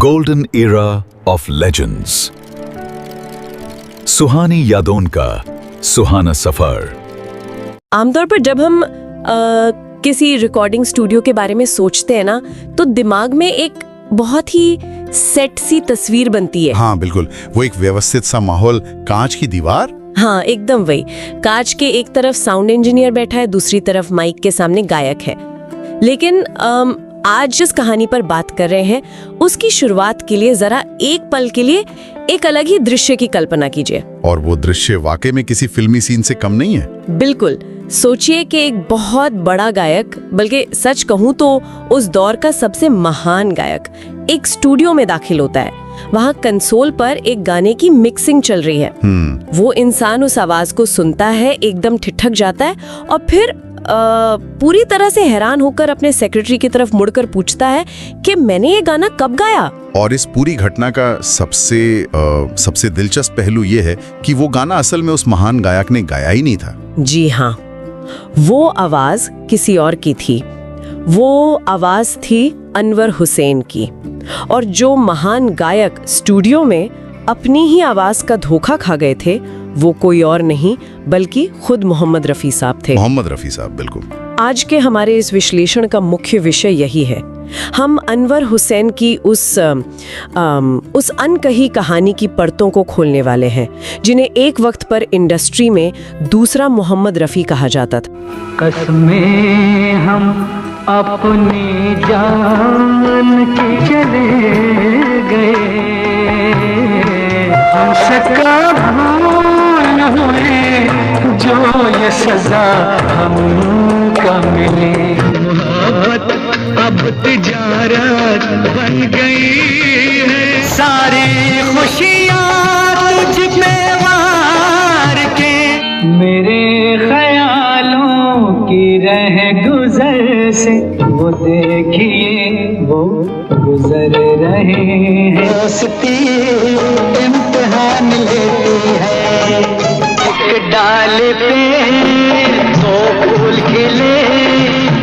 Golden era of legends, सुहानी यादों का सुहाना सफर। आमतौर पर जब हम किसी रिकॉर्डिंग स्टूडियो के बारे में सोचते हैं ना, तो दिमाग में एक बहुत ही सेट सी तस्वीर बनती है। हाँ बिल्कुल, वो एक व्यवस्थित सा माहौल, कांच की दीवार। हाँ एकदम वही। कांच के एक तरफ साउंड इंजीनियर बैठा है, दूसरी तरफ माइक के सामने गायक है। लेकिन आज जिस कहानी पर बात कर रहे हैं, उसकी शुरुआत के लिए जरा एक पल के लिए एक अलग ही दृश्य की कल्पना कीजिए। और वो दृश्य वाकई में किसी फिल्मी सीन से कम नहीं है। बिल्कुल। सोचिए कि एक बहुत बड़ा गायक, बल्कि सच कहूं तो उस दौर का सबसे महान गायक, एक स्टूडियो में दाखिल होता है। वहाँ कंसोल पर एक गाने की मिक्सिंग चल रही है। वो इंसान उस आवाज को सुनता है, एकदम ठिठक जाता है और फिर पूरी तरह से हैरान होकर अपने सेक्रेटरी की तरफ मुड़कर पूछता है कि मैंने ये गाना कब गाया। और इस पूरी घटना का सबसे दिलचस्प पहलू ये है कि वो गाना असल में उस महान गायक ने गाया ही नहीं था। जी हाँ, वो आवाज किसी और की थी। वो आवाज थी अनवर हुसैन की। और जो महान गायक स्टूडियो में अपनी ही आवाज का धोखा खा गए थे, वो कोई और नहीं बल्कि खुद मोहम्मद रफी साहब थे। मोहम्मद रफी साहब, बिल्कुल। आज के हमारे इस विश्लेषण का मुख्य विषय यही है। हम अनवर हुसैन की उस अनकही कहानी की परतों को खोलने वाले हैं, जिन्हें एक वक्त पर इंडस्ट्री में दूसरा मोहम्मद रफी कहा जाता था। कसमें हम अपनी जान की चले गए, हमसे भूल हुए जो ये सजा हमको मिली। मोहब्बत अब तिजारत बन गई है, सारी खुशियाँ तुझ पे वार के। मेरे ख्यालों की रह गुजर से वो देखिए वो गुजर रहे हैं। दोस्ती इम्तिहान लेती है, एक डाल पे दो फूल खिले।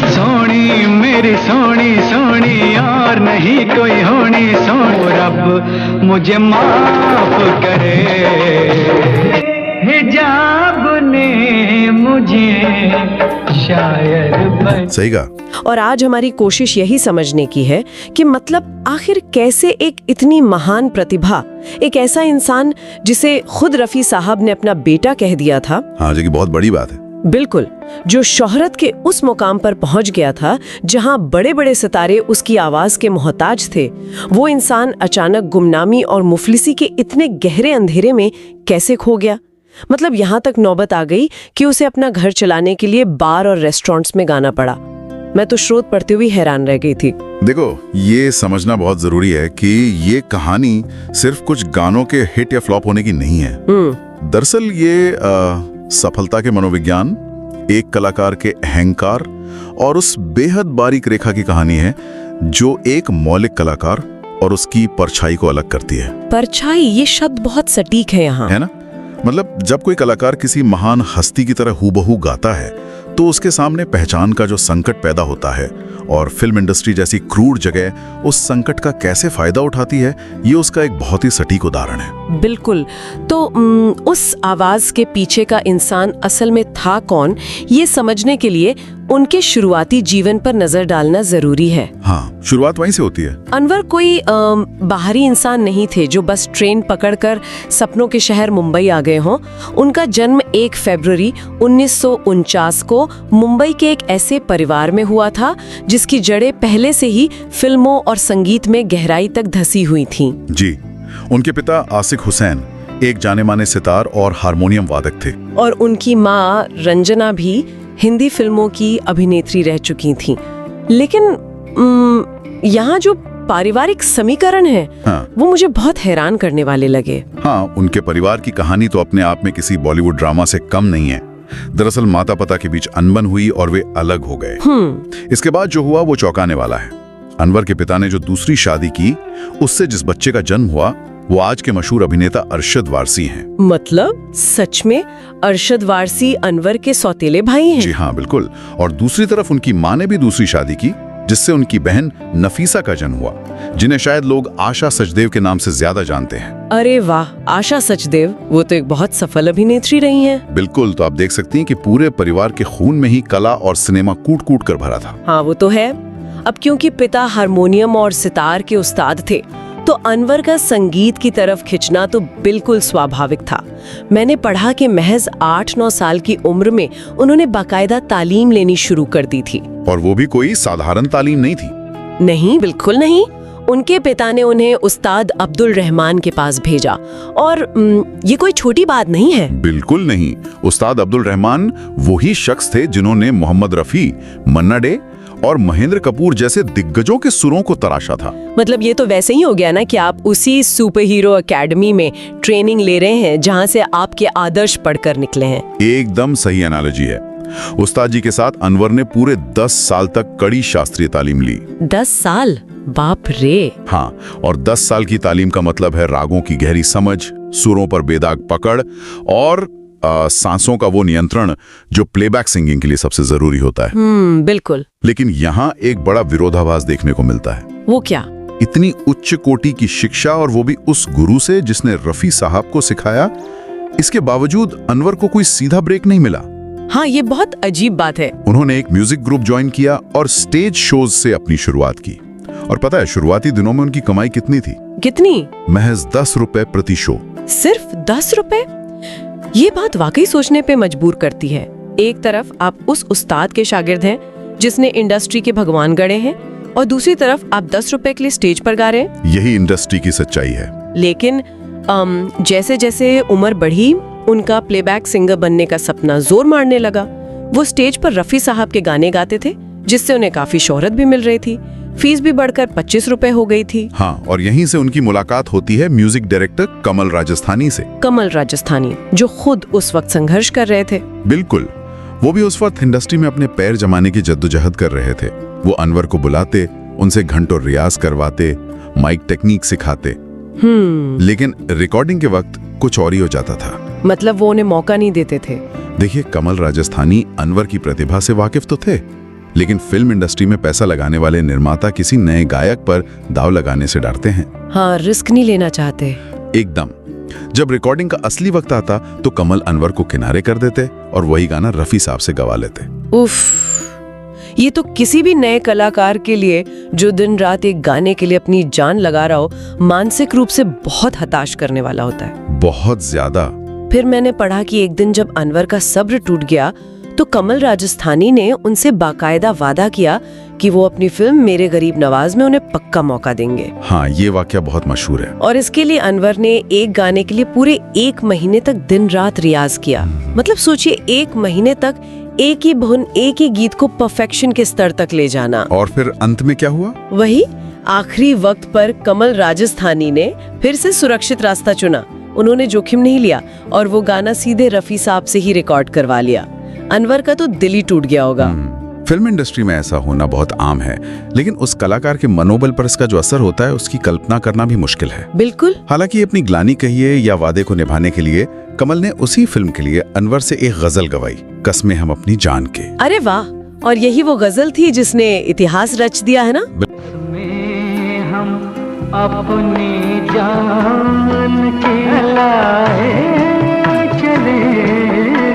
सोनी मेरी सोनी सोनी और नहीं कोई होनी, सोनी रब मुझे माफ करे। हिजाब ने मुझे शायर सही कहा। और आज हमारी कोशिश यही समझने की है कि मतलब आखिर कैसे एक इतनी महान प्रतिभा, एक ऐसा इंसान जिसे खुद रफी साहब ने अपना बेटा कह दिया था। हाँ, जो कि बहुत बड़ी बात है। बिल्कुल, जो शोहरत के उस मुकाम पर पहुंच गया था जहां बड़े बड़े सितारे उसकी आवाज के मोहताज थे, वो इंसान अचानक गुमनामी और मुफलिसी के इतने गहरे अंधेरे में कैसे खो गया। मतलब यहाँ तक नौबत आ गई कि उसे अपना घर चलाने के लिए बार और रेस्टोरेंट्स में गाना पड़ा। मैं तो स्रोत पढ़ते हुए हैरान रह गई थी। देखो, ये समझना बहुत जरूरी है कि ये कहानी सिर्फ कुछ गानों के हिट या फ्लॉप होने की नहीं है। दरअसल ये सफलता के मनोविज्ञान, एक कलाकार के अहंकार और उस बेहद बारीक रेखा की कहानी है जो एक मौलिक कलाकार और उसकी परछाई को अलग करती है। परछाई, ये शब्द बहुत सटीक है यहाँ, है ना? मतलब जब कोई कलाकार किसी महान हस्ती की तरह हूबहू गाता है तो उसके सामने पहचान का जो संकट पैदा होता है, और फिल्म इंडस्ट्री जैसी क्रूर जगह उस संकट का कैसे फायदा उठाती है, ये उसका एक बहुत ही सटीक उदाहरण है। बिल्कुल। तो उस आवाज के पीछे का इंसान असल में था कौन, ये समझने के लिए उनके शुरुआती जीवन पर नजर डालना जरूरी है। हाँ, शुरुआत वहीं से होती है। अनवर कोई बाहरी इंसान नहीं थे जो बस ट्रेन पकड़कर सपनों के शहर मुंबई आ गए हों। उनका जन्म 1 फरवरी 1949 को मुंबई के एक ऐसे परिवार में हुआ था जिसकी जड़ें पहले से ही फिल्मों और संगीत में गहराई तक धसी हुई थीं। जी, उनके पिता आसिक हुसैन एक जाने माने सितार और हारमोनियम वादक थे, और उनकी माँ रंजना भी हिंदी फिल्मों की अभिनेत्री रह चुकी थीं। लेकिन यहाँ जो पारिवारिक समीकरण है, हाँ, वो मुझे बहुत हैरान करने वाले लगे। हाँ, उनके परिवार की कहानी तो अपने आप में किसी बॉलीवुड ड्रामा से कम नहीं है। दरअसल माता पिता के बीच अनबन हुई और वे अलग हो गए। इसके बाद जो हुआ वो चौंकाने वाला है। अनवर के पिता ने जो दूसरी शादी की, उससे जिस बच्चे का जन्म हुआ वो आज के मशहूर अभिनेता अरशद वारसी हैं। मतलब सच में अरशद वारसी अनवर के सौतेले भाई हैं? जी हाँ, बिल्कुल। और दूसरी तरफ उनकी माँ ने भी दूसरी शादी की, जिससे उनकी बहन नफीसा का जन्म हुआ। जिन्हें शायद लोग आशा सचदेव के नाम से ज्यादा जानते हैं। अरे वाह, आशा सचदेव, वो तो एक बहुत सफल अभिनेत्री रही हैं। बिल्कुल, तो आप देख सकती हैं कि पूरे परिवार के खून में ही कला और सिनेमा कूट कूट कर भरा था। हाँ, वो तो है। अब क्योंकि पिता हारमोनियम और सितार के उस्ताद थे, तो अनवर का संगीत की तरफ खिंचना तो बिल्कुल स्वाभाविक था। मैंने पढ़ा कि महज 8-9 साल की उम्र में उन्होंने बाकायदा तालीम लेनी शुरू कर दी थी। और वो भी कोई साधारण तालीम नहीं थी। नहीं, बिल्कुल नहीं। उनके पिता ने उन्हें उस्ताद अब्दुल रहमान के पास भेजा, और ये कोई छोटी बात नहीं है। बिल्कुल नहीं। उस्ताद अब्दुल रहमान वही शख्स थे जिन्होंने मोहम्मद रफी, मन्ना डे और महेंद्र कपूर जैसे दिग्गजों के सुरों को तराशा था। मतलब ये तो वैसे ही हो गया ना कि आप उसी सुपर हीरो एकेडमी में ट्रेनिंग ले रहे हैं जहां से आपके आदर्श पढ़कर निकले हैं। एकदम सही एनालॉजी है। उस्ताद जी के साथ अनवर ने पूरे 10 साल तक कड़ी शास्त्रीय तालीम ली। 10 साल? बाप रे। हाँ, और 10 साल की तालीम का मतलब है रागों की गहरी समझ, सुरों पर बेदाग पकड़ और सांसों का वो नियंत्रण जो प्लेबैक सिंगिंग के लिए सबसे जरूरी होता है। बिल्कुल। लेकिन यहाँ एक बड़ा विरोधाभास देखने को मिलता है। वो क्या? इतनी उच्च कोटि की शिक्षा, और वो भी उस गुरु से जिसने रफी साहब को सिखाया, इसके बावजूद अनवर को कोई सीधा ब्रेक नहीं मिला। हाँ, ये बहुत अजीब बात है। उन्होंने एक म्यूजिक ग्रुप ज्वाइन किया और स्टेज शोज से अपनी शुरुआत की। और पता है शुरुआती दिनों में उनकी कमाई कितनी थी? कितनी? महज 10 रुपए प्रति शो। सिर्फ 10 रुपए? ये बात वाकई सोचने पे मजबूर करती है। एक तरफ आप उस उस्ताद के शागिर्द हैं जिसने इंडस्ट्री के भगवान गढ़े हैं, और दूसरी तरफ आप 10 रुपए के लिए स्टेज पर गा रहे हैं। यही इंडस्ट्री की सच्चाई है। लेकिन जैसे जैसे उम्र बढ़ी, उनका प्लेबैक सिंगर बनने का सपना जोर मारने लगा। वो स्टेज पर रफी साहब के गाने गाते थे, जिससे उन्हें काफी शोहरत भी मिल रही थी। फीस भी बढ़कर 25 रुपए हो गई थी। हाँ, और यहीं से उनकी मुलाकात होती है म्यूजिक डायरेक्टर कमल राजस्थानी से। कमल राजस्थानी, जो खुद उस वक्त संघर्ष कर रहे थे। बिल्कुल, वो भी उस वक्त इंडस्ट्री में अपने पैर जमाने की जद्दोजहद कर रहे थे। वो अनवर को बुलाते, उनसे घंटों रियाज करवाते, माइक टेक्निक सिखाते। लेकिन रिकॉर्डिंग के वक्त कुछ और ही हो जाता था। मतलब वो उन्हें मौका नहीं देते थे। देखिए, कमल राजस्थानी अनवर की प्रतिभा से वाकिफ तो थे, लेकिन फिल्म इंडस्ट्री में पैसा लगाने वाले निर्माता किसी नए गायक पर दाव लगाने से डरते हैं। हाँ, रिस्क नहीं लेना चाहते। एकदम। जब रिकॉर्डिंग का असली वक्त आता तो कमल अनवर को किनारे कर देते और वही गाना रफी साहब से गवा लेते। उफ, ये तो किसी भी नए कलाकार के लिए जो दिन रात एक गाने के लिए अपनी जान लगा रहा हो, मानसिक रूप से बहुत हताश करने वाला होता है। बहुत ज्यादा। फिर मैंने पढ़ा कि एक दिन जब अनवर का सब्र टूट गया, तो कमल राजस्थानी ने उनसे बाकायदा वादा किया कि वो अपनी फिल्म मेरे गरीब नवाज में उन्हें पक्का मौका देंगे। हाँ, ये वाकया बहुत मशहूर है। और इसके लिए अनवर ने एक गाने के लिए पूरे 1 महीने तक दिन रात रियाज किया। मतलब सोचिए, 1 महीने तक एक ही धुन, एक ही गीत को परफेक्शन के स्तर तक ले जाना। और फिर अंत में क्या हुआ? वही, आखिरी वक्त पर कमल राजस्थानी ने फिर से सुरक्षित रास्ता चुना। उन्होंने जोखिम नहीं लिया और वो गाना सीधे रफी साहब से ही रिकॉर्ड करवा लिया। अनवर का तो दिल ही टूट गया होगा। फिल्म इंडस्ट्री में ऐसा होना बहुत आम है, लेकिन उस कलाकार के मनोबल पर इसका जो असर होता है उसकी कल्पना करना भी मुश्किल है। बिल्कुल। हालांकि अपनी ग्लानि कहिए या वादे को निभाने के लिए कमल ने उसी फिल्म के लिए अनवर से एक गजल गवाई, कसमें हम अपनी जान के। अरे वाह, और यही वो गजल थी जिसने इतिहास रच दिया है ना। में हम अपनी जान के लाए चले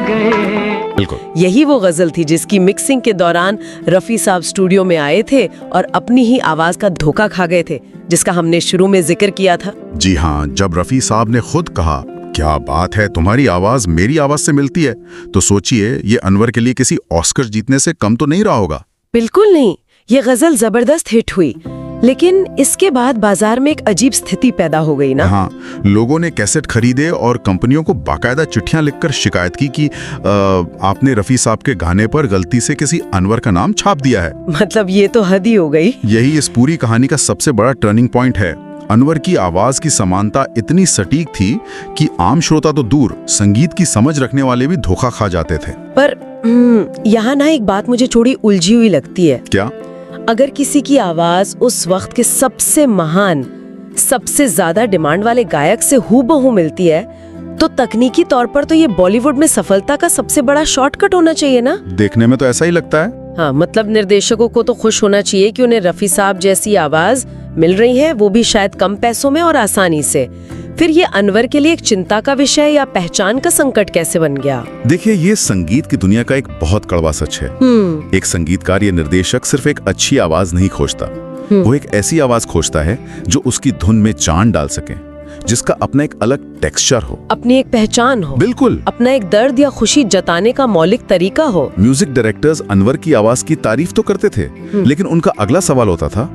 गए। बिल्कुल, यही वो गजल थी जिसकी मिक्सिंग के दौरान रफी साहब स्टूडियो में आए थे और अपनी ही आवाज का धोखा खा गए थे, जिसका हमने शुरू में जिक्र किया था। जी हाँ, जब रफी साहब ने खुद कहा, क्या बात है, तुम्हारी आवाज मेरी आवाज से मिलती है, तो सोचिए ये अनवर के लिए किसी ऑस्कर जीतने से कम तो नहीं रहा होगा। बिल्कुल नहीं, ये गजल जबरदस्त हिट हुई, लेकिन इसके बाद बाजार में एक अजीब स्थिति पैदा हो गई ना। हाँ, लोगों ने कैसेट खरीदे और कंपनियों को बाकायदा चिट्ठियां लिखकर शिकायत की कि आपने रफी साहब के गाने पर गलती से किसी अनवर का नाम छाप दिया है। मतलब ये तो हद ही हो गई। यही इस पूरी कहानी का सबसे बड़ा टर्निंग पॉइंट है। अनवर की आवाज की समानता इतनी सटीक थी कि आम श्रोता तो दूर, संगीत की समझ रखने वाले भी धोखा खा जाते थे। पर यहाँ ना एक बात मुझे थोड़ी उलझी हुई लगती है। क्या? अगर किसी की आवाज उस वक्त के सबसे महान, सबसे ज्यादा डिमांड वाले गायक से हूबहू मिलती है, तो तकनीकी तौर पर तो ये बॉलीवुड में सफलता का सबसे बड़ा शॉर्टकट होना चाहिए ना। देखने में तो ऐसा ही लगता है। हाँ, मतलब निर्देशकों को तो खुश होना चाहिए कि उन्हें रफी साहब जैसी आवाज मिल रही है, वो भी शायद कम पैसों में और आसानी से। फिर ये अनवर के लिए एक चिंता का विषय या पहचान का संकट कैसे बन गया? देखिए, ये संगीत की दुनिया का एक बहुत कड़वा सच है। एक संगीतकार या निर्देशक सिर्फ एक अच्छी आवाज नहीं खोजता, वो एक ऐसी आवाज खोजता है जो उसकी धुन में जान डाल सके, जिसका अपना एक अलग टेक्सचर हो, अपनी एक पहचान हो, बिल्कुल अपना एक दर्द या खुशी जताने का मौलिक तरीका हो। म्यूजिक डायरेक्टर्स अनवर की आवाज की तारीफ तो करते थे, लेकिन उनका अगला सवाल होता था,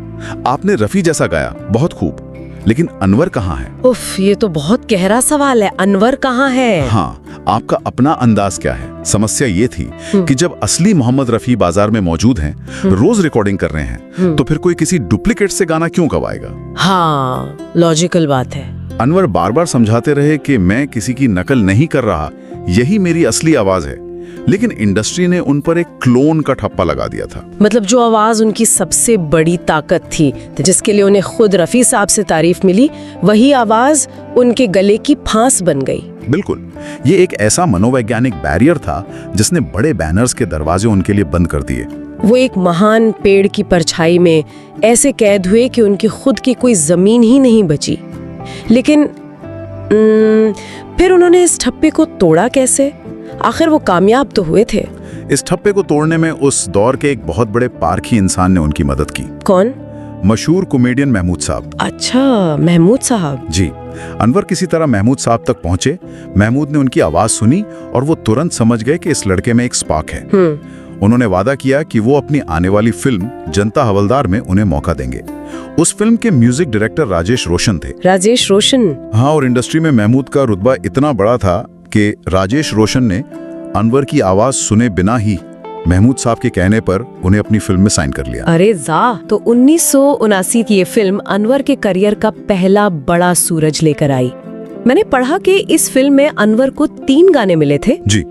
आपने रफी जैसा गाया, बहुत खूब, लेकिन अनवर कहाँ है? उफ, ये तो बहुत गहरा सवाल है। अनवर कहाँ है? हाँ, आपका अपना अंदाज क्या है? समस्या ये थी कि जब असली मोहम्मद रफी बाजार में मौजूद हैं, रोज रिकॉर्डिंग कर रहे हैं, तो फिर कोई किसी डुप्लीकेट से गाना क्यों गवाएगा? हाँ, लॉजिकल बात है। अनवर बार बार समझाते रहे कि मैं किसी की नकल नहीं कर रहा, यही मेरी असली आवाज है, लेकिन इंडस्ट्री ने उन पर एक क्लोन का ठप्पा लगा दिया था। मतलब जो आवाज उनकी सबसे बड़ी ताकत थी, तो जिसके लिए उन्हें खुद रफी साहब से तारीफ मिली, वही आवाज उनके गले की फांस बन गई। बिल्कुल, ये एक ऐसा मनोवैज्ञानिक बैरियर था जिसने बड़े बैनर्स के दरवाजे उनके लिए बंद कर दिए। वो एक महान पेड़ की परछाई में ऐसे कैद हुए कि उनकी खुद की कोई जमीन ही नहीं बची। लेकिन फिर उन्होंने इस ठप्पे को तोड़ा कैसे? आखिर वो कामयाब तो हुए थे। इस ठप्पे को तोड़ने में उस दौर के एक बहुत बड़े पारखी इंसान ने उनकी मदद की। कौन? मशहूर कॉमेडियन महमूद साहब। अच्छा, महमूद साहब। जी, अनवर किसी तरह महमूद साहब तक पहुंचे। महमूद ने उनकी आवाज सुनी और वो तुरंत समझ गए कि इस लड़के में एक स्पार्क है। उन्होंने वादा किया कि वो अपनी आने वाली फिल्म जनता हवलदार में उन्हें मौका देंगे। उस फिल्म के म्यूजिक डायरेक्टर राजेश रोशन थे। राजेश रोशन? हाँ, और इंडस्ट्री में महमूद का रुतबा इतना बड़ा था कि राजेश रोशन ने अनवर की आवाज सुने बिना ही महमूद साहब के कहने पर उन्हें अपनी फिल्म में साइन कर लिया। अरे जा, तो 1979 की ये फिल्म अनवर के करियर का पहला बड़ा सूरज लेकर आई। मैंने पढ़ा कि इस फिल्म में अनवर को 3 गाने मिले थे। जी।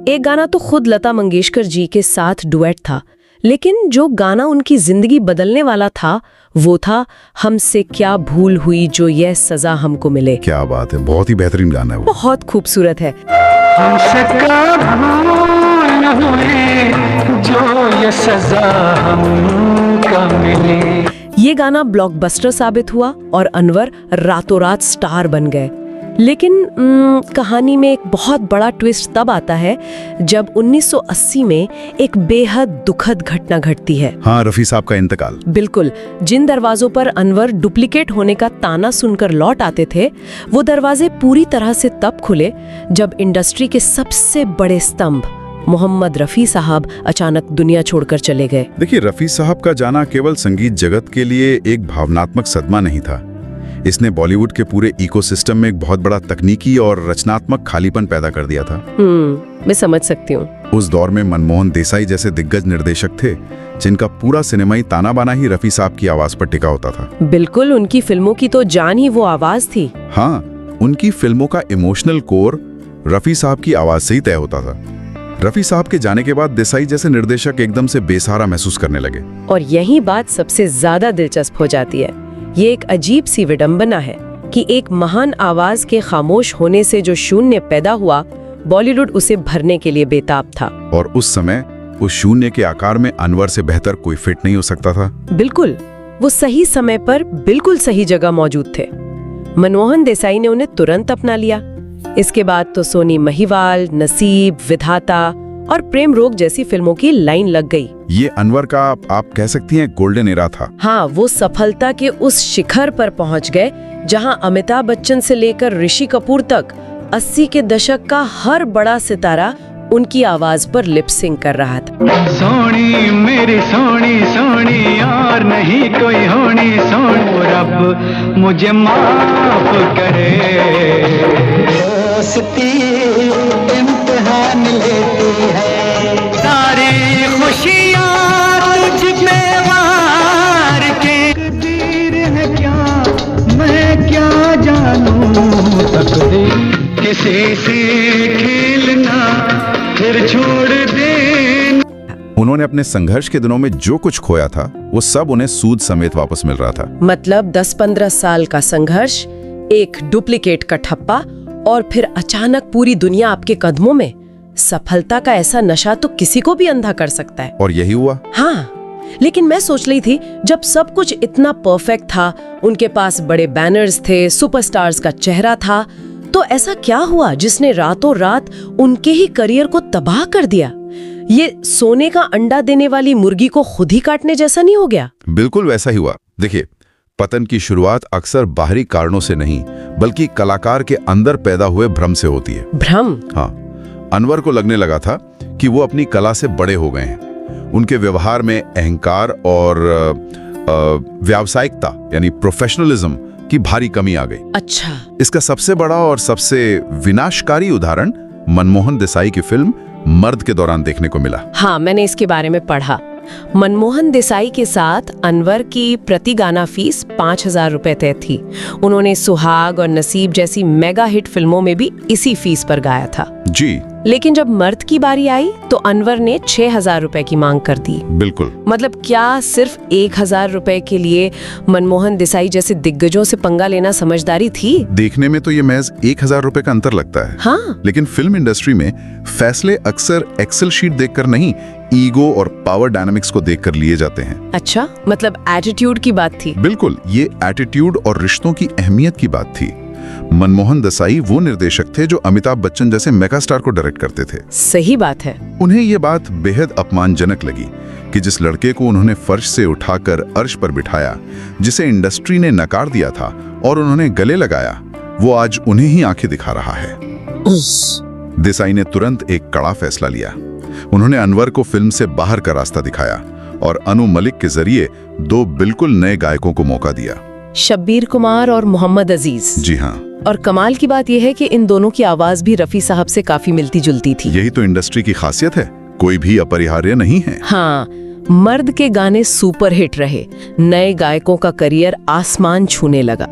एक गाना तो खुद लता मंगेशकर जी के साथ डुएट था, लेकिन जो गाना उनकी जिंदगी बदलने वाला था वो था हमसे क्या भूल हुई जो यह सजा हमको मिले। क्या बात है, बहुत ही बेहतरीन गाना है वो। बहुत खूबसूरत है। हमसे क्या भूल हुई जो ये सजा हमको मिली। ये गाना ब्लॉकबस्टर साबित हुआ और अनवर रातों रात स्टार बन गए। लेकिन कहानी में एक बहुत बड़ा ट्विस्ट तब आता है जब 1980 में एक बेहद दुखद घटना घटती है। हाँ, रफी साहब का इंतकाल। बिल्कुल, जिन दरवाजों पर अनवर डुप्लीकेट होने का ताना सुनकर लौट आते थे, वो दरवाजे पूरी तरह से तब खुले जब इंडस्ट्री के सबसे बड़े स्तंभ मोहम्मद रफी साहब अचानक दुनिया छोड़कर चले गए। देखिए, रफी साहब का जाना केवल संगीत जगत के लिए एक भावनात्मक सदमा नहीं था, इसने बॉलीवुड के पूरे इकोसिस्टम में एक बहुत बड़ा तकनीकी और रचनात्मक खालीपन पैदा कर दिया था। मैं समझ सकती हूँ। उस दौर में मनमोहन देसाई जैसे दिग्गज निर्देशक थे जिनका पूरा सिनेमाई ताना बाना ही रफी साहब की आवाज पर टिका होता था। बिल्कुल, उनकी फिल्मों की तो जान ही वो आवाज थी। हाँ, उनकी फिल्मों का इमोशनल कोर रफी साहब की आवाज से ही तय होता था। रफी साहब के जाने के बाद देसाई जैसे निर्देशक एकदम से बेसहारा महसूस करने लगे। और यही बात सबसे ज्यादा दिलचस्प हो जाती है। ये एक अजीब सी विडंबना है कि एक महान आवाज के खामोश होने से जो शून्य पैदा हुआ, बॉलीवुड उसे भरने के लिए बेताब था। और उस समय उस शून्य के आकार में अनवर से बेहतर कोई फिट नहीं हो सकता था। बिल्कुल, वो सही समय पर बिल्कुल सही जगह मौजूद थे। मनमोहन देसाई ने उन्हें तुरंत अपना लिया। इसके बाद तो सोनी महिवाल, नसीब, विधाता और प्रेम रोग जैसी फिल्मों की लाइन लग गई। ये अनवर का आप कह सकती हैं गोल्डन एरा था। हाँ, वो सफलता के उस शिखर पर पहुंच गए जहां अमिताभ बच्चन से लेकर ऋषि कपूर तक 80 के दशक का हर बड़ा सितारा उनकी आवाज पर लिप सिंक कर रहा था। सोनी मेरी सोनी सोनी और नहीं कोई होनी सोनी, रब मुझे माफ करे। दोस्ती इम्तिहान लेती है, सारी खुशियाँ तुझ पे वार के। तकदीर है क्या मैं क्या जानूं, तकदीर किसी से खेलना फिर छोड़ दे। उन्होंने अपने संघर्ष के दिनों में जो कुछ खोया था वो सब उन्हें सूद समेत वापस मिल रहा था। मतलब 10-15 साल का संघर्ष, एक डुप्लीकेट का ठप्पा और फिर अचानक पूरी दुनिया आपके कदमों में। सफलता का ऐसा नशा तो किसी को भी अंधा कर सकता है। और यही हुआ। हाँ, लेकिन मैं सोच रही थी, जब सब कुछ इतना परफेक्ट था, उनके पास बड़े बैनर्स थे, सुपरस्टार्स का चेहरा था, तो ऐसा क्या हुआ जिसने रातों रात उनके ही करियर को तबाह कर दिया? ये सोने का अंडा देने वाली मुर्गी को खुद ही काटने जैसा नहीं हो गया? बिल्कुल वैसा ही हुआ। देखिए, पतन की शुरुआत अक्सर बाहरी कारणों से नहीं, बल्कि कलाकार के अंदर पैदा हुए भ्रम से होती है। भ्रम? हाँ, अनवर को लगने लगा था कि वो अपनी कला से बड़े हो गए हैं। उनके व्यवहार में अहंकार और व्यावसायिकता यानी प्रोफेशनलिज्म की भारी कमी आ गई। अच्छा। इसका सबसे बड़ा और सबसे विनाशकारी उदाहरण मनमोहन देसाई की फिल्म मर्द के दौरान देखने को मिला। हाँ, मैंने इसके बारे में पढ़ा। मनमोहन देसाई के साथ अनवर की प्रति गाना फीस 5,000 रुपए तय थी। उन्होंने सुहाग और नसीब जैसी मेगा हिट फिल्मों में भी इसी फीस पर गाया था जी। लेकिन जब मर्द की बारी आई तो अनवर ने 6,000 रुपए की मांग कर दी। बिल्कुल। मतलब क्या सिर्फ 1,000 रुपए के लिए मनमोहन देसाई जैसे दिग्गजों से पंगा लेना समझदारी थी? देखने में तो ये महज 1,000 रुपए का अंतर लगता है। हाँ। लेकिन फिल्म इंडस्ट्री में फैसले अक्सर एक्सेल शीट देखकर नहीं, ईगो और पावर डायनामिक्स को देखकर लिए जाते हैं। अच्छा, मतलब एटीट्यूड की बात थी? बिल्कुल, ये एटीट्यूड और रिश्तों की अहमियत की बात थी। मनमोहन देसाई वो निर्देशक थे जो अमिताभ बच्चन जैसे मेगा स्टार को डायरेक्ट करते थे। सही बात है। उन्हें ये बात बेहद अपमानजनक लगी कि जिस लड़के को उन्होंने फर्श से उठाकर अर्श पर बिठाया, जिसे इंडस्ट्री ने नकार दिया था और उन्होंने गले लगाया, वो आज उन्हें ही आंखें दिखा रहा है। देसाई ने तुरंत एक कड़ा फैसला लिया। उन्होंने अनवर को फिल्म से बाहर का रास्ता दिखाया और अनु मलिक के जरिए 2 बिल्कुल नए गायकों को मौका दिया, शब्बीर कुमार और मोहम्मद अजीज। जी हाँ। और कमाल की बात यह है कि इन दोनों की आवाज भी रफी साहब से काफी मिलती जुलती थी। यही तो इंडस्ट्री की खासियत है, कोई भी अपरिहार्य नहीं है। हाँ, मर्द के गाने सुपर हिट रहे, नए गायकों का करियर आसमान छूने लगा।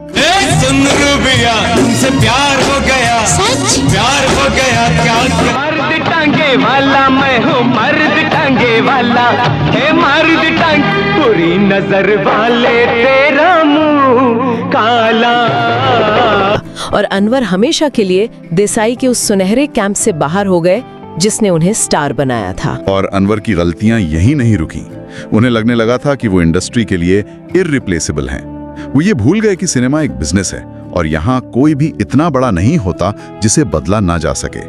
सुन रुबिया, तुमसे प्यार हो गया, सच प्यार हो गया क्या? मर्द टांगे वाला मैं हूँ, मर्द टांगे वाला है, मर्द टांग बुरी नजर वाले तेरा मुंह काला। और अनवर हमेशा के लिए देसाई के उस सुनहरे कैंप से बाहर हो गए जिसने उन्हें स्टार बनाया था। और अनवर की गलतियां यही नहीं रुकी। उन्हें लगने लगा था कि वो इंडस्ट्री के लिए इररिप्लेसेबल हैं। वो ये भूल गए कि सिनेमा एक बिजनेस है और यहाँ कोई भी इतना बड़ा नहीं होता जिसे बदला ना जा सके।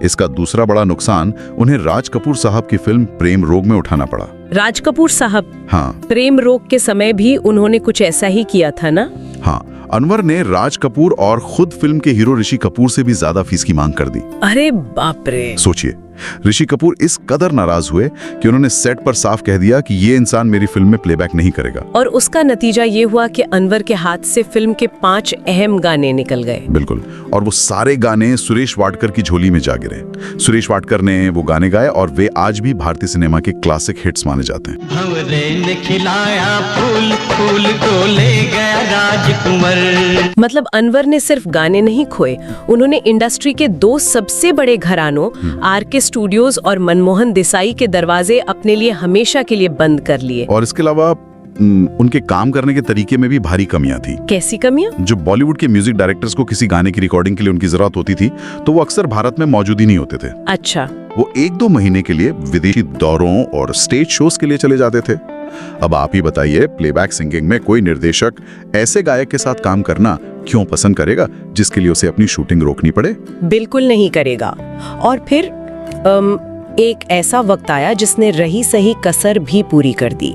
इसका दूसरा बड़ा नुकसान उन्हें राज कपूर साहब की फिल्म प्रेम रोग में उठाना पड़ा। राज कपूर साहब? हाँ। प्रेम रोग के समय भी उन्होंने कुछ ऐसा ही किया था ना? हाँ, अनवर ने राज कपूर और खुद फिल्म के हीरो ऋषि कपूर से भी ज्यादा फीस की मांग कर दी। अरे बाप रे। सोचिए, ऋषि कपूर इस कदर नाराज हुए कि उन्होंने सेट पर साफ कह दिया कि ये इंसान मेरी फिल्म में प्लेबैक नहीं करेगा। और उसका नतीजा ये हुआ कि अनवर के हाथ से फिल्म के 5 अहम गाने निकल गए। बिल्कुल, और वो सारे गाने सुरेश वाडकर की झोली में जा गिरे। सुरेश वाडकर ने वो गाने गाए और वे आज भी भारतीय सिनेमा के क्लासिक हिट्स माने जाते हैं। भंवरे ने खिलाया फूल, फूल को ले गया राजकुंवर। मतलब अनवर ने सिर्फ गाने नहीं खोए, उन्होंने इंडस्ट्री के 2 सबसे बड़े घरानों आरके स्टूडियोज और मनमोहन देसाई के दरवाजे अपने लिए हमेशा के लिए बंद कर लिए। और इसके अलावा उनके काम करने के तरीके में भी भारी कमियां थी। कैसी कमियां? जो बॉलीवुड के म्यूजिक डायरेक्टर्स को किसी गाने की रिकॉर्डिंग के लिए उनकी जरूरत होती थी तो वो अक्सर भारत में मौजूद ही नहीं होते थे। अच्छा। वो 1-2 महीने के लिए विदेशी दौरों और स्टेज शोज के लिए चले जाते थे। अब आप ही बताइए, प्लेबैक सिंगिंग में कोई निर्देशक ऐसे गायक के साथ काम करना क्यों पसंद करेगा जिसके लिए उसे अपनी शूटिंग रोकनी पड़े? बिल्कुल नहीं करेगा। और फिर एक ऐसा वक्त आया जिसने रही सही कसर भी पूरी कर दी।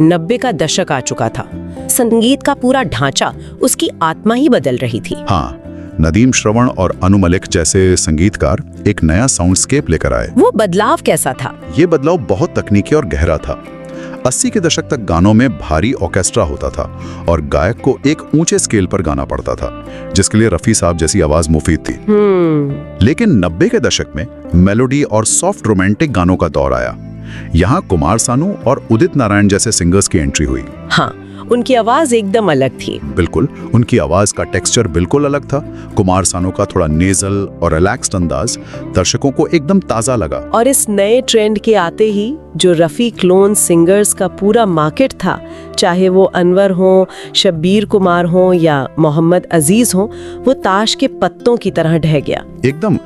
90 का दशक आ चुका था। संगीत का पूरा ढांचा, उसकी आत्मा ही बदल रही थी। हाँ, नदीम श्रवण और अनु मलिक जैसे संगीतकार एक नया साउंडस्केप लेकर आए। वो बदलाव कैसा था? ये बदलाव बहुत तकनीकी और गहरा था। 80 के दशक तक गानों में भारी ऑर्केस्ट्रा होता था और गायक को एक ऊंचे स्केल पर गाना पड़ता था, जिसके लिए रफी साहब जैसी आवाज मुफीद थी। लेकिन 90 के दशक में मेलोडी और सॉफ्ट रोमांटिक गानों का दौर आया। यहाँ कुमार सानू और उदित नारायण जैसे सिंगर्स की एंट्री हुई। हाँ, उनकी आवाज एकदम अलग थी। बिल्कुल, उनकी आवाज का टेक्सचर बिल्कुल अलग था। कुमार सानू का थोड़ा नेजल और रिलैक्स्ड अंदाज दर्शकों को एकदम ताजा लगा। और इस नए ट्रेंड के आते ही जो रफी क्लोन सिंगर्स का पूरा मार्केट था, चाहे वो अनवर हो, शब्बीर कुमार हो या मोहम्मद अजीज हो, वो ताश के पत्तों की तरह ढह गया। एकदम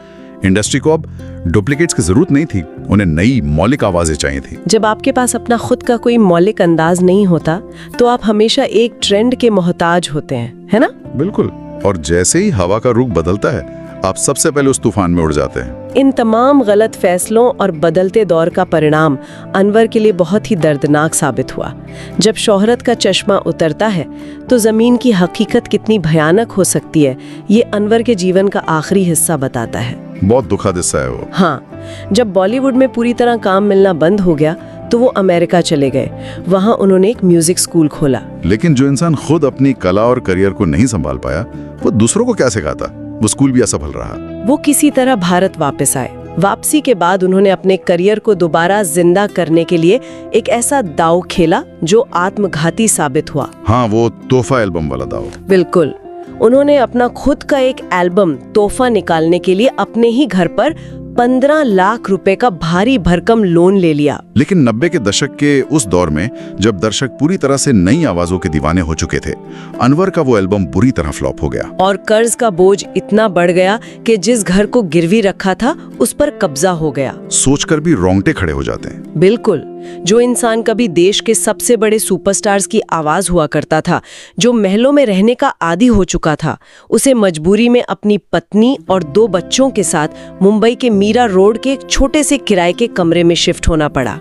इंडस्ट्री को अब डुप्लीकेट्स की जरूरत नहीं थी, उन्हें नई मौलिक आवाजें चाहिए थी। जब आपके पास अपना खुद का कोई मौलिक अंदाज नहीं होता तो आप हमेशा एक ट्रेंड के मोहताज होते हैं, है ना? बिल्कुल। और जैसे ही हवा का रुख बदलता है, आप सबसे पहले उस तूफान में उड़ जाते हैं। इन तमाम गलत फैसलों और बदलते दौर का परिणाम अनवर के लिए बहुत ही दर्दनाक साबित हुआ। जब शोहरत का चश्मा उतरता है तो जमीन की हकीकत कितनी भयानक हो सकती है, ये अनवर के जीवन का आखिरी हिस्सा बताता है। बहुत दुखद हिस्सा है वो। हाँ, जब बॉलीवुड में पूरी तरह काम मिलना बंद हो गया तो वो अमेरिका चले गए। वहाँ उन्होंने एक म्यूजिक स्कूल खोला। लेकिन जो इंसान खुद अपनी कला और करियर को नहीं संभाल पाया, वो दूसरों को क्या सिखाता? वो स्कूल भी असफल रहा। वो किसी तरह भारत वापस आए। वापसी के बाद उन्होंने अपने करियर को दोबारा जिंदा करने के लिए एक ऐसा दांव खेला जो आत्मघाती साबित हुआ। हाँ, वो तोहफा एल्बम वाला दांव। बिल्कुल। उन्होंने अपना खुद का एक एल्बम तोहफा निकालने के लिए अपने ही घर पर 15 लाख रुपए का भारी भरकम लोन ले लिया। लेकिन 90 के दशक के उस दौर में, जब दर्शक पूरी तरह से नई आवाजों के दीवाने हो चुके थे, अनवर का वो एल्बम बुरी तरह फ्लॉप हो गया। और कर्ज का बोझ इतना बढ़ गया कि जिस घर को गिरवी रखा था उस पर कब्जा हो गया। सोचकर भी रोंगटे खड़े हो जाते हैं। बिल्कुल। जो इंसान कभी देश के सबसे बड़े सुपरस्टार्स की आवाज हुआ करता था, जो महलों में रहने का आदी हो चुका था, उसे मजबूरी में अपनी पत्नी और 2 बच्चों के साथ मुंबई के मीरा रोड के एक छोटे से किराए के कमरे में शिफ्ट होना पड़ा।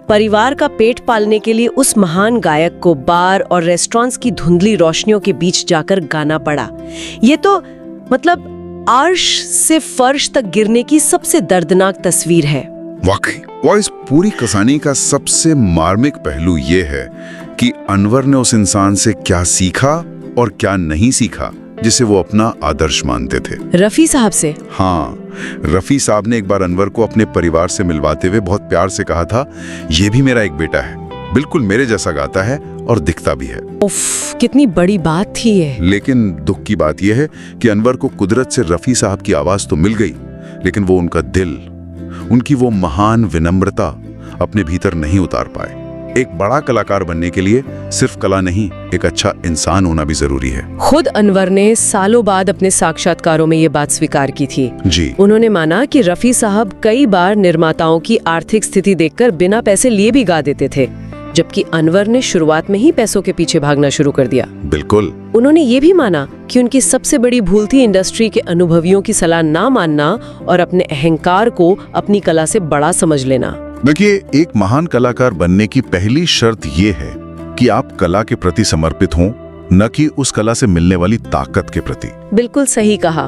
परिवार का पेट पालने के लिए उस महान गायक को बार और रेस्टोरेंट्स की धुंधली रोशनियों के बीच जाकर गाना पड़ा। ये तो मतलब अर्श से फर्श तक गिरने की सबसे दर्दनाक तस्वीर है। वाकई, और इस पूरी कहानी का सबसे मार्मिक पहलू ये है कि अनवर ने उस इंसान से क्या सीखा और क्या नहीं सीखा जिसे वो अपना आदर्श मानते थे। रफी साहब से? हाँ, रफी साहब ने एक बार अनवर को अपने परिवार से मिलवाते हुए बहुत प्यार से कहा था, ये भी मेरा एक बेटा है, बिल्कुल मेरे जैसा गाता है और दिखता भी है। उफ, कितनी बड़ी बात थी ये। लेकिन दुख की बात यह है कि अनवर को कुदरत से रफी साहब की आवाज तो मिल गई, लेकिन वो उनका दिल, उनकी वो महान विनम्रता अपने भीतर नहीं उतार पाए। एक बड़ा कलाकार बनने के लिए सिर्फ कला नहीं, एक अच्छा इंसान होना भी जरूरी है। खुद अनवर ने सालों बाद अपने साक्षात्कारों में ये बात स्वीकार की थी। जी। उन्होंने माना कि रफी साहब कई बार निर्माताओं की आर्थिक स्थिति देखकर बिना पैसे लिए भी गा देते थे, जबकि अनवर ने शुरुआत में ही पैसों के पीछे भागना शुरू कर दिया। बिल्कुल। उन्होंने ये भी माना कि उनकी सबसे बड़ी भूल थी इंडस्ट्री के अनुभवियों की सलाह ना मानना और अपने अहंकार को अपनी कला से बड़ा समझ लेना। देखिए, एक महान कलाकार बनने की पहली शर्त ये है कि आप कला के प्रति समर्पित हों, न कि उस कला से मिलने वाली ताकत के प्रति। बिल्कुल सही कहा।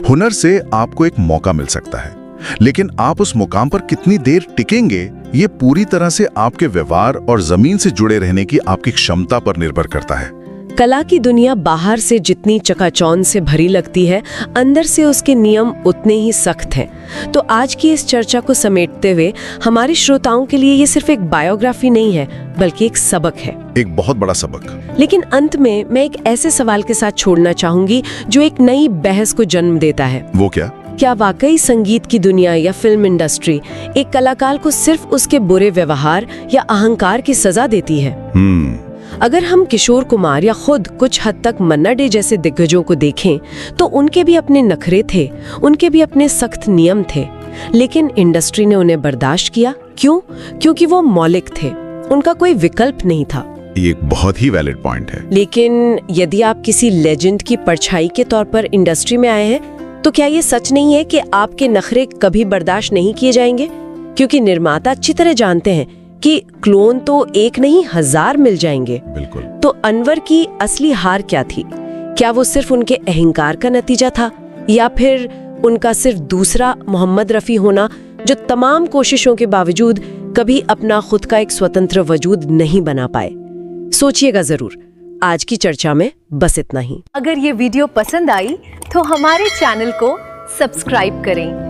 हुनर से आपको एक मौका मिल सकता है, लेकिन आप उस मुकाम पर कितनी देर टिकेंगे, ये पूरी तरह से आपके व्यवहार और जमीन से जुड़े रहने की आपकी क्षमता पर निर्भर करता है। कला की दुनिया बाहर से जितनी चकाचौंध से भरी लगती है, अंदर से उसके नियम उतने ही सख्त हैं। तो आज की इस चर्चा को समेटते हुए हमारे श्रोताओं के लिए ये सिर्फ एक बायोग्राफी नहीं है, बल्कि एक सबक है, एक बहुत बड़ा सबक। लेकिन अंत में मैं एक ऐसे सवाल के साथ छोड़ना चाहूंगी जो एक नई बहस को जन्म देता है। वो क्या? क्या वाकई संगीत की दुनिया या फिल्म इंडस्ट्री एक कलाकार को सिर्फ उसके बुरे व्यवहार या अहंकार की सजा देती है? अगर हम किशोर कुमार या खुद कुछ हद तक मन्ना डे जैसे दिग्गजों को देखें तो उनके भी अपने नखरे थे, उनके भी अपने सख्त नियम थे, लेकिन इंडस्ट्री ने उन्हें बर्दाश्त किया। क्यों? क्योंकि वो मौलिक थे, उनका कोई विकल्प नहीं था। ये एक बहुत ही वैलिड पॉइंट है। लेकिन यदि आप किसी लेजेंड की परछाई के तौर पर इंडस्ट्री में आए हैं, तो क्या ये सच नहीं है कि आपके नखरे कभी बर्दाश्त नहीं किए जाएंगे? क्योंकि निर्माता अच्छी तरह जानते हैं कि क्लोन तो एक नहीं 1000 मिल जाएंगे। बिल्कुल। तो अनवर की असली हार क्या थी? क्या वो सिर्फ उनके अहंकार का नतीजा था, या फिर उनका सिर्फ दूसरा मोहम्मद रफी होना, जो तमाम कोशिशों के बावजूद कभी अपना खुद का एक स्वतंत्र वजूद नहीं बना पाए? सोचिएगा जरूर। आज की चर्चा में बस इतना ही। अगर ये वीडियो पसंद आई तो हमारे चैनल को सब्सक्राइब करें